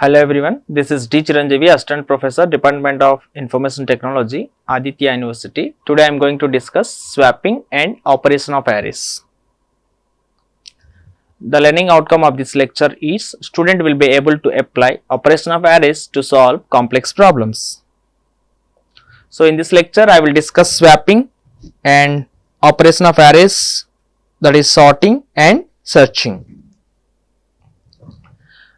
Hello everyone, this is D. Chiranjeevi, Assistant Professor, Department of Information Technology, Aditya University. Today I am going to discuss swapping and operation of arrays. The learning outcome of this lecture is student will be able to apply operation of arrays to solve complex problems. So in this lecture I will discuss swapping and operation of arrays, that is sorting and searching.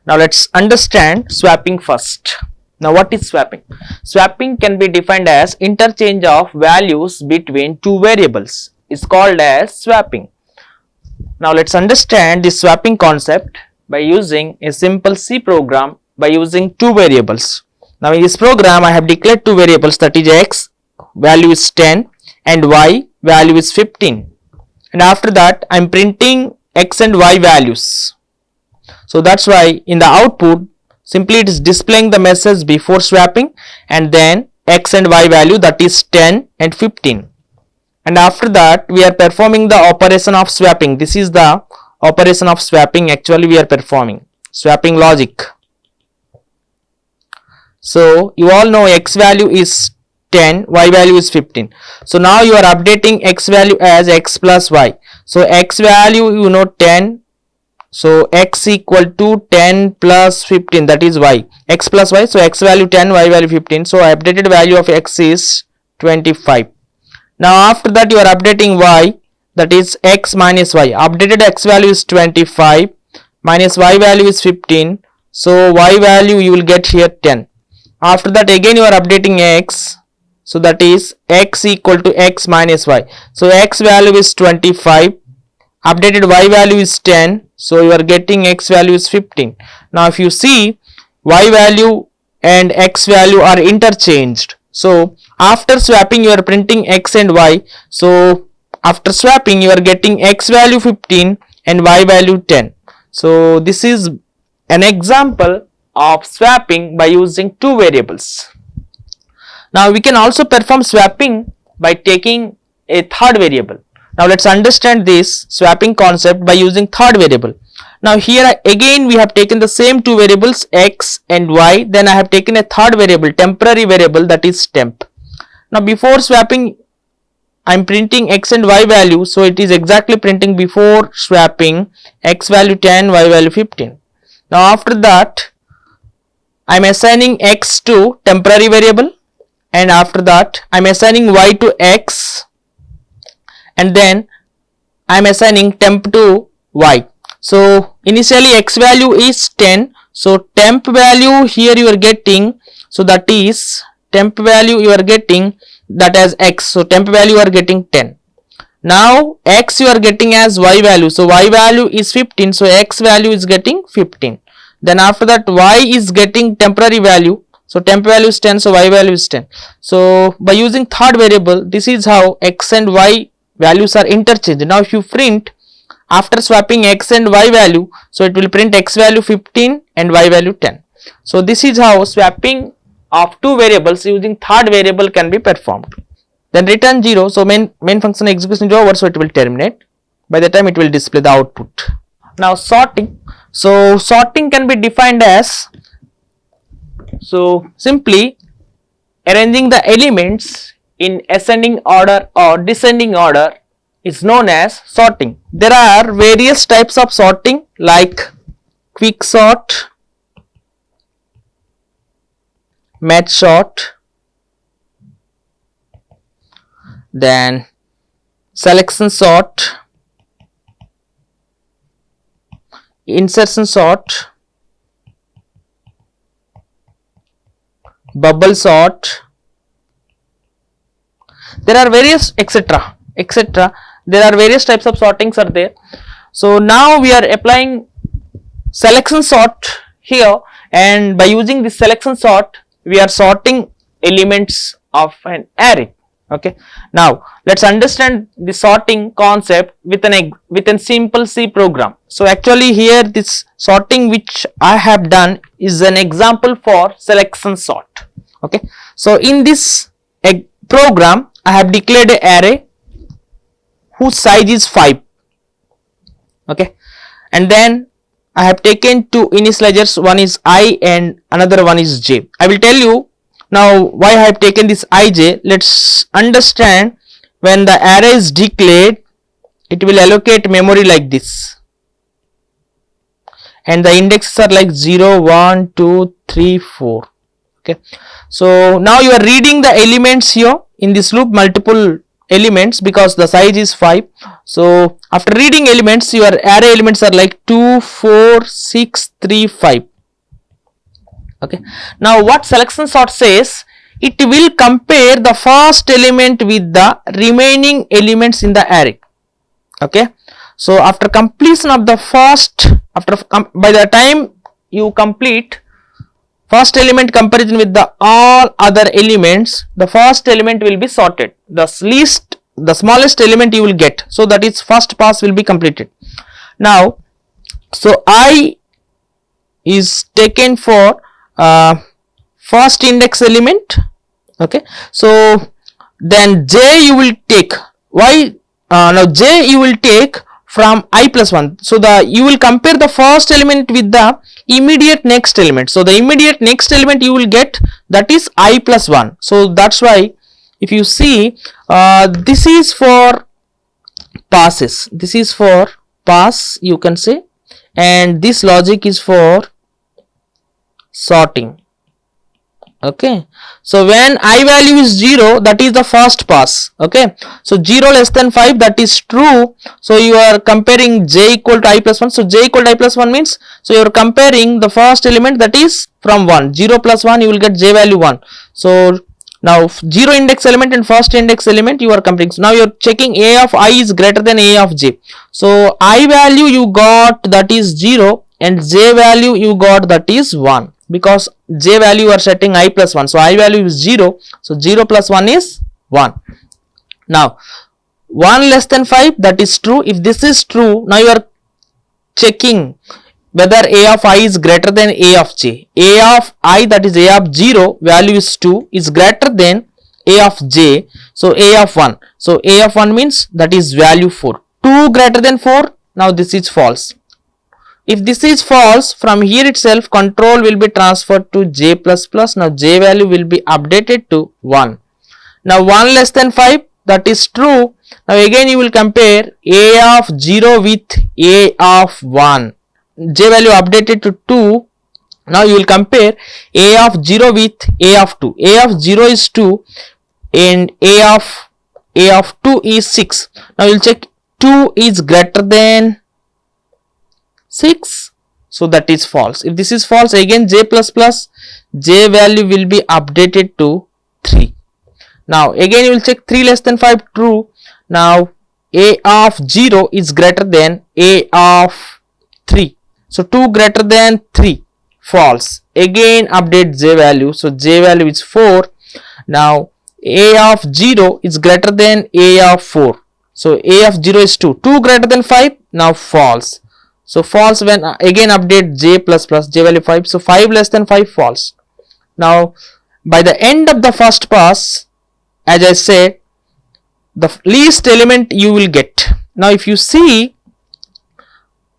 Now let's understand swapping first. Now what is swapping? Swapping can be defined as interchange of values between two variables. It's called as swapping. Now let's understand the swapping concept by using a simple C program by using two variables. Now in this program I have declared two variables, that is x value is 10 and y value is 15, and after that I am printing x and y values. So that's why in the output simply it is displaying the message before swapping and then x and y value, that is 10 and 15, and after that we are performing the operation of swapping. This is the operation of swapping actually we are performing, swapping logic. So you all know x value is 10, y value is 15. So now you are updating x value as x plus y. So x value you know 10. So x equal to 10 plus 15, that is y, x plus y. So x value 10, y value 15. So updated value of x is 25. Now after that you are updating y, that is x minus y. Updated x value is 25 minus y value is 15. So y value you will get here 10. After that again you are updating x. So that is x equal to x minus y. So x value is 25. Updated y value is 10. So you are getting x value is 15. Now if you see, y value and x value are interchanged. So after swapping you are printing x and y. So after swapping you are getting x value 15 and y value 10. So this is an example of swapping by using two variables. Now we can also perform swapping by taking a third variable. Now let's understand this swapping concept by using third variable. Now here again we have taken the same two variables x and y, then I have taken a third variable, temporary variable, that is temp. Now before swapping I am printing x and y value, so it is exactly printing before swapping x value 10, y value 15. Now after that I am assigning x to temporary variable, and after that I am assigning y to x, and then I am assigning temp to y. So initially x value is 10, so temp value here you are getting, so that is temp value you are getting that as x, so temp value you are getting 10. Now x you are getting as y value, so y value is 15, so x value is getting 15. Then after that y is getting temporary value, so temp value is 10, so y value is 10. So by using third variable, this is how x and y values are interchanged. Now if you print after swapping x and y value, so it will print x value 15 and y value 10. So this is how swapping of two variables using third variable can be performed. Then return 0, so main function execution is over, so it will terminate. By the time it will display the output. Now sorting. So sorting can be defined as, so simply arranging the elements in ascending order or descending order is known as sorting. There are various types of sorting like quick sort, match sort, then selection sort, insertion sort, bubble sort. There are various etc. There are various types of sortings are there. So now we are applying selection sort here, and by using this selection sort we are sorting elements of an array. Okay. Now let's understand the sorting concept with a simple C program. So actually here this sorting which I have done is an example for selection sort. Okay. So in this program I have declared an array whose size is 5. Okay, and then I have taken two initializers, one is I and another one is j. I will tell you now why I have taken this ij. Let's understand. When the array is declared, it will allocate memory like this, and the indexes are like 0, 1, 2, 3, 4. Okay, so now you are reading the elements here in this loop, multiple elements, because the size is 5. So after reading elements, your array elements are like 2, 4, 6, 3, 5. Okay, now what selection sort says, it will compare the first element with the remaining elements in the array. Okay, so after completion of the first, by the time you complete first element comparison with the all other elements, the first element will be sorted, the smallest element you will get, so that is first pass will be completed. Now, so I is taken for first index element. Okay, so then j you will take, why now j you will take from I plus 1, so you will compare the first element with the immediate next element. So the immediate next element you will get, that is I plus 1. So that's why if you see, this is for passes, this is for pass you can say, and this logic is for sorting. Okay, so when I value is 0, that is the first pass. Okay, so 0 less than 5, that is true. So you are comparing j equal to I plus 1. So j equal to I plus 1 means, so you are comparing the first element, that is from 1. 0 plus 1, you will get j value 1. So now 0 index element and first index element you are comparing. So now you are checking a of I is greater than a of j. So I value you got, that is 0, and j value you got, that is 1. Because j value you are setting I plus 1, so I value is 0, so 0 plus 1 is 1. Now 1 less than 5, that is true. If this is true, now you are checking whether a of I is greater than a of j. A of I, that is a of 0, value is 2, is greater than a of j, so a of 1. So a of 1 means that is value 4. 2 greater than 4, now this is false. If this is false, from here itself control will be transferred to j plus plus. Now j value will be updated to 1. Now 1 less than 5, that is true. Now again you will compare a of 0 with a of 1. J value updated to 2. Now you will compare a of 0 with a of 2. A of 0 is 2 and a of 2 is 6. Now you will check 2 is greater than 6, so that is false. If this is false, again j plus plus, j value will be updated to 3. Now again you will check 3 less than 5, true. Now a of 0 is greater than a of 3, so 2 greater than 3, false. Again update j value, so j value is 4. Now a of 0 is greater than a of 4, so a of 0 is 2, 2 greater than 5, now false. So false when again update j plus plus, j value 5, so 5 less than 5, false. Now by the end of the first pass, as I said, the least element you will get. Now if you see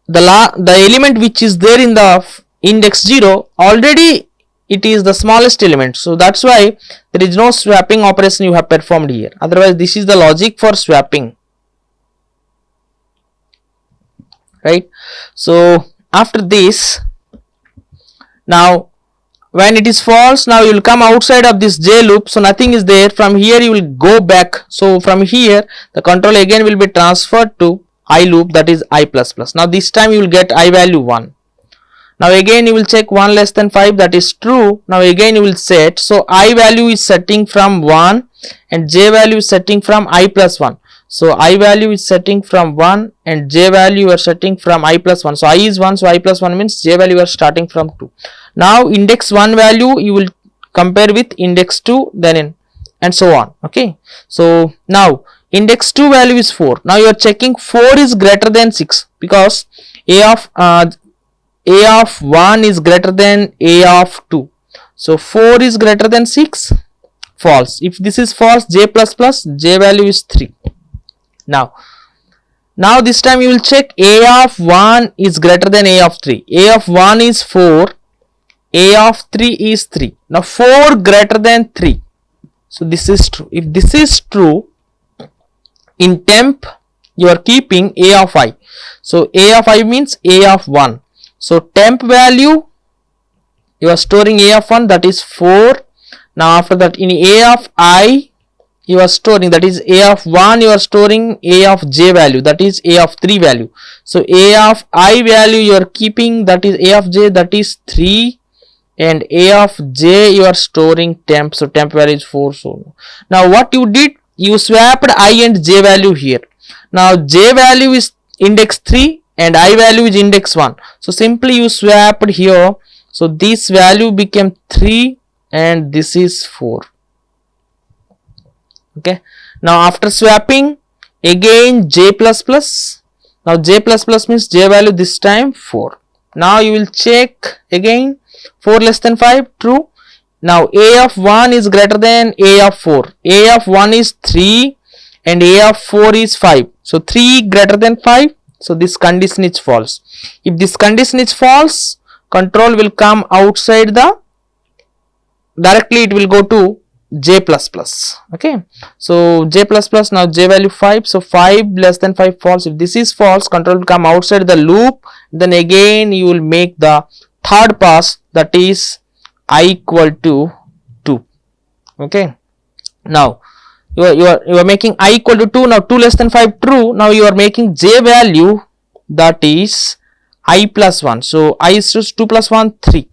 the element which is there in the index 0, already it is the smallest element, so that's why there is no swapping operation you have performed here. Otherwise this is the logic for swapping, right? So after this, now when it is false, now you will come outside of this j loop, so nothing is there. From here you will go back, so from here the control again will be transferred to I loop, that is I plus plus. Now this time you will get I value 1. Now again you will check 1 less than 5, that is true. Now again you will set, so I value is setting from 1 and j value is setting from I plus 1. So I value is setting from 1 and j value you are setting from I plus 1. So I is 1, so I plus 1 means j value you are starting from 2. Now index 1 value you will compare with index 2, then and so on. Okay, so now index 2 value is 4. Now you are checking 4 is greater than 6, because a of 1 is greater than a of 2. So 4 is greater than 6, false. If this is false, j plus plus, j value is 3. Now Now this time you will check A of 1 is greater than A of 3. A of 1 is 4. A of 3 is 3. Now 4 greater than 3. So this is true. If this is true, in temp you are keeping A of I. So A of I means A of 1. So temp value you are storing A of 1, that is 4. Now after that in A of I you are storing, that is A of 1, you are storing A of j value, that is A of 3 value. So A of I value you are keeping, that is A of j, that is 3, and A of j you are storing temp, so temp value is 4. So now what you did, you swapped I and j value here. Now j value is index 3 and I value is index 1. So simply you swapped here. So this value became 3 and this is 4. Okay. Now after swapping, again j plus plus. Now j plus plus means j value this time 4. Now you will check again 4 less than 5, true. Now A of 1 is greater than A of 4. A of 1 is 3 and A of 4 is 5. So 3 greater than 5. So this condition is false. If this condition is false, control will come outside the, directly it will go to j plus plus. Okay. So j plus plus, now j value 5. So 5 less than 5 false. If this is false, control will come outside the loop. Then again you will make the third pass, that is I equal to 2. Okay. Now you are making I equal to 2. Now 2 less than 5 true. Now you are making j value, that is I plus 1. So I is 2 plus 1 3.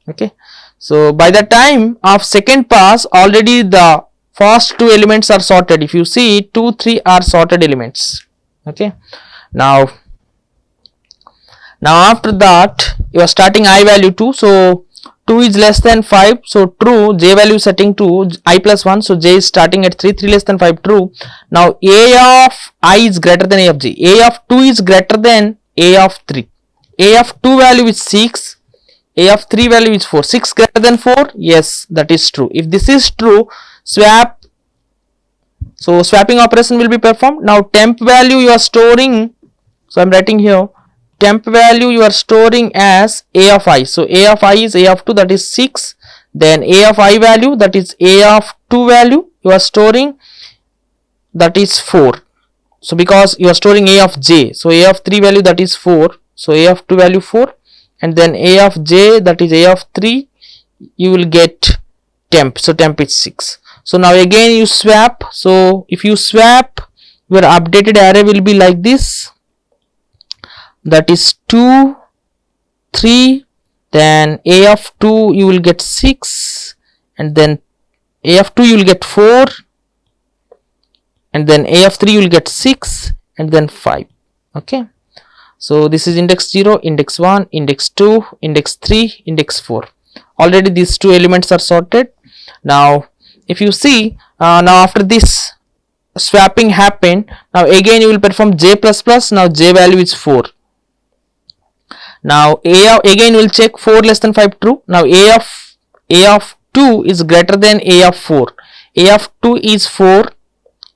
Okay. So by the time of second pass, already the first two elements are sorted. If you see 2 3 are sorted elements. Okay. Now after that you are starting I value 2. So 2 is less than 5, so true. J value setting to I plus 1, so j is starting at 3. 3 less than 5, true. Now A of I is greater than A of j. A of 2 is greater than A of 3. A of 2 value is 6. A of 3 value is 4. 6 greater than 4? Yes, that is true. If this is true, swap. So swapping operation will be performed. Now temp value you are storing. So I am writing here. Temp value you are storing as A of I. So A of I is A of 2, that is 6. Then A of I value, that is A of 2 value you are storing, that is 4. So because you are storing A of j, so A of 3 value, that is 4. So A of 2 value 4, and then A of j, that is A of 3, you will get temp. So temp is 6. So now again you swap. So if you swap, your updated array will be like this, that is 2 3, then A of 2 you will get 6, and then A of 2 you will get 4, and then A of 3 you will get 6, and then 5. Okay. So this is index 0, index 1, index 2, index 3, index 4. Already these two elements are sorted. Now if you see, now after this swapping happened, now again you will perform j plus plus. Now j value is 4. Now again we will check 4 less than 5, true. Now A of 2 is greater than A of 4. A of 2 is 4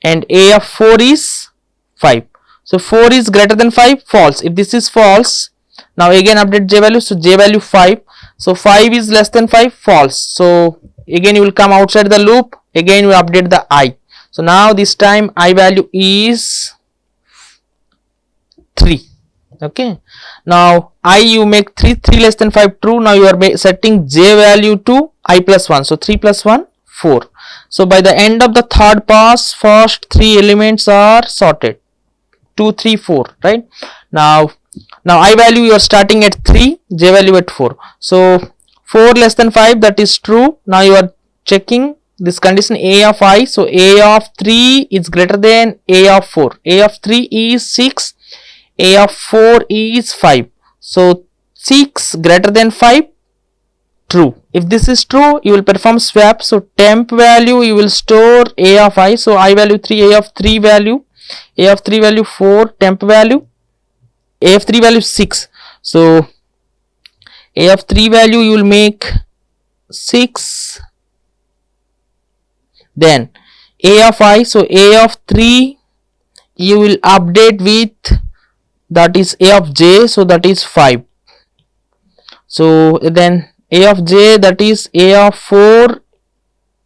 and A of 4 is 5. So 4 is greater than 5, false. If this is false, now again update j value. So j value 5. So 5 is less than 5, false. So again you will come outside the loop. Again we update the I. So now this time I value is 3. Okay. Now I you make 3 less than 5, true. Now you are setting j value to I plus 1. So 3 plus 1, 4. So by the end of the third pass, first 3 elements are sorted. 2 3 4, right? Now I value you are starting at 3, j value at 4. So 4 less than 5, that is true. Now you are checking this condition A of I. So A of 3 is greater than A of 4. A of 3 is 6. A of 4 is 5. So 6 greater than 5, true. If this is true, you will perform swap. So temp value you will store A of I. So I value 3, A of 3 value, A of 3 value 4, temp value, A of 3 value 6. So A of 3 value you will make 6. Then A of I, so A of 3 you will update with that is a of j, so that is 5. So then a of j, that is a of 4,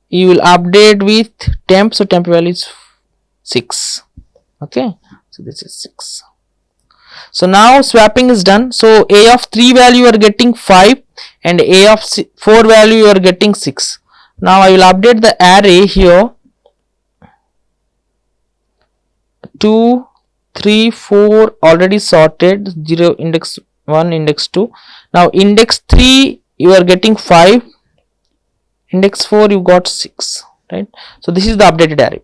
you will update with temp, so temp value is 6. Okay, so this is 6. So now swapping is done. So a of 3 value you are getting 5 and a of 4 value you are getting 6. Now I will update the array here. 2, 3, 4 already sorted, 0 index 1, index 2. Now index 3 you are getting 5, index 4 you got 6, right? So this is the updated array.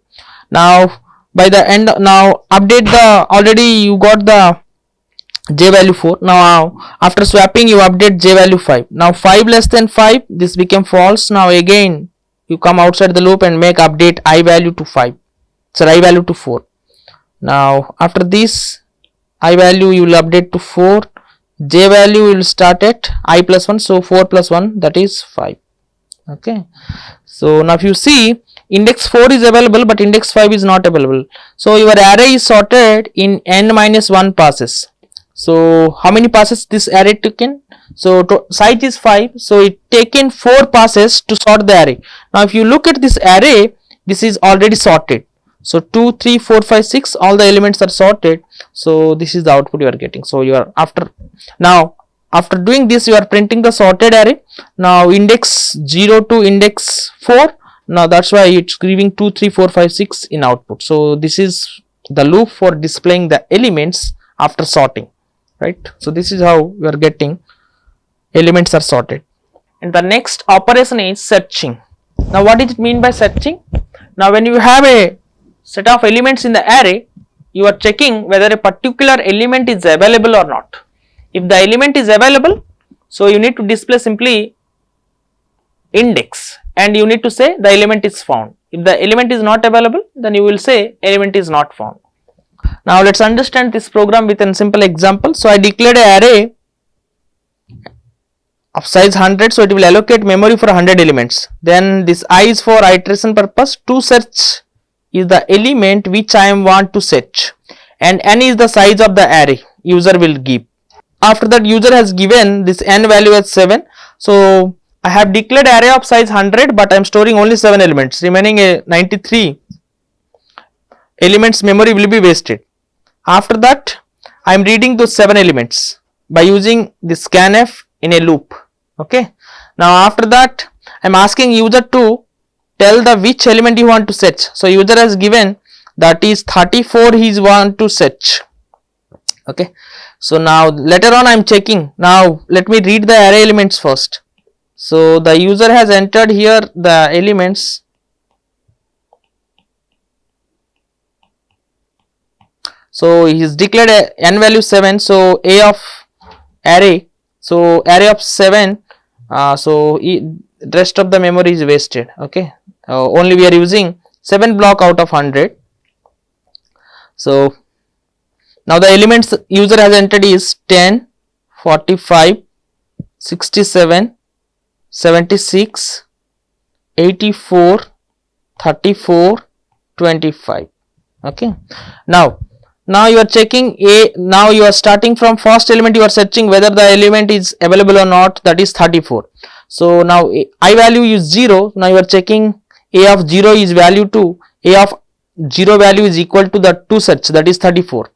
Now by the end, now update the, already you got the j value 4. Now after swapping you update j value 5. Now 5 less than 5, this became false. Now again you come outside the loop and make update I value to 5, so I value to 4. Now after this I value you will update to 4, j value will start at I plus 1, so 4 plus 1, that is 5. Okay, so now if you see, index 4 is available but index 5 is not available. So your array is sorted in n minus 1 passes. So how many passes this array taken? So size is 5, so it taken 4 passes to sort the array. Now if you look at this array, this is already sorted. So 2, 3, 4, 5, 6, all the elements are sorted. So this is the output you are getting. So you are after doing this, you are printing the sorted array. Now index 0 to index 4. Now that's why it's giving 2, 3, 4, 5, 6 in output. So this is the loop for displaying the elements after sorting, right? So this is how you are getting elements are sorted. And the next operation is searching. Now what does it mean by searching? Now when you have a set of elements in the array, you are checking whether a particular element is available or not. If the element is available, so you need to display simply index and you need to say the element is found. If the element is not available, then you will say element is not found. Now let's understand this program with a simple example. So I declared an array of size 100, so it will allocate memory for 100 elements. Then this I is for iteration purpose. To search is the element which I want to search, and n is the size of the array user will give. After that, user has given this n value as 7. So I have declared array of size 100, but I am storing only 7 elements, remaining a 93 elements memory will be wasted. After that, I am reading those 7 elements by using the scanf in a loop. Okay. Now after that, I am asking user to tell the which element you want to search. So user has given that is 34 he want to search. Okay. So now later on I am checking. Now let me read the array elements first. So the user has entered here the elements. So he has declared a n value 7. So a of array. So array of 7. So rest of the memory is wasted. Okay. Only we are using 7 block out of 100. So now the elements user has entered is 10, 45, 67, 76, 84, 34, 25. Okay. Now you are checking now you are starting from first element, you are searching whether the element is available or not, that is 34. So now I value is 0. Now you are checking a of 0 is value to a of 0 value is equal to the 2 search, that is 34.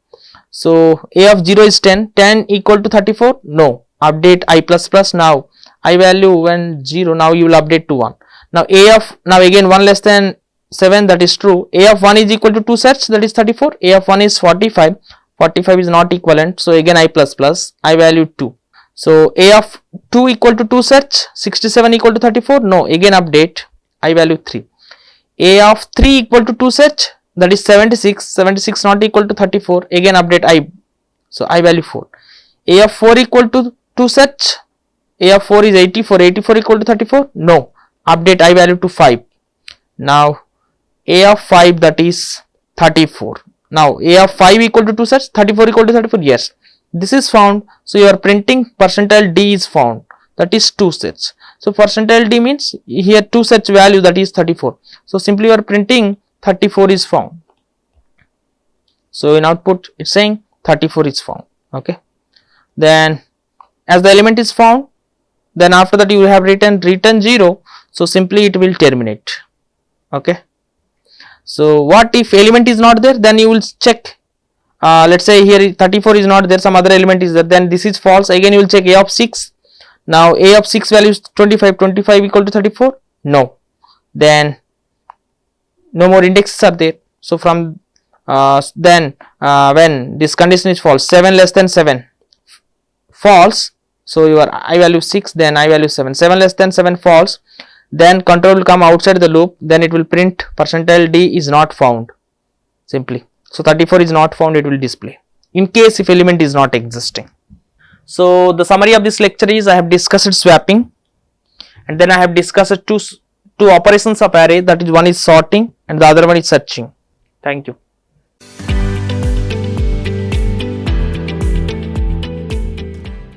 So a of 0 is 10, 10 equal to 34, no, update I plus plus. Now I value when 0, now you will update to 1. Now a of, now again 1 less than 7, that is true. A of 1 is equal to 2 search, that is 34. A of 1 is 45, 45 is not equivalent, so again I plus plus, I value 2. So a of 2 equal to 2 search, 67 equal to 34, no, again update, I value 3. A of 3 equal to 2 search, that is 76, 76 not equal to 34, again update I, so I value 4. A of 4 equal to 2 search, A of 4 is 84, 84 equal to 34, no, update I value to 5. Now A of 5, that is 34. Now A of 5 equal to 2 search, 34 equal to 34, yes, this is found. So you are printing percentile D is found, that is 2 search. So percentile D means here 2 search value, that is 34. So simply you are printing 34 is found. So in output it's saying 34 is found. Okay, then as the element is found, then after that you will have return 0, so simply it will terminate. Okay, so what if element is not there? Then you will check, let's say here 34 is not there, some other element is there, then this is false. Again you will check a of 6. Now a of 6 value is 25, 25 equal to 34, no, then no more indexes are there. So from then when this condition is false, 7 less than 7 false, so your I value 6, then I value 7, 7 less than 7 false, then control will come outside the loop, then it will print %d is not found simply. So 34 is not found, it will display in case if element is not existing. So the summary of this lecture is I have discussed swapping, and then I have discussed two operations of array, that is one is sorting and the other one is searching. Thank you.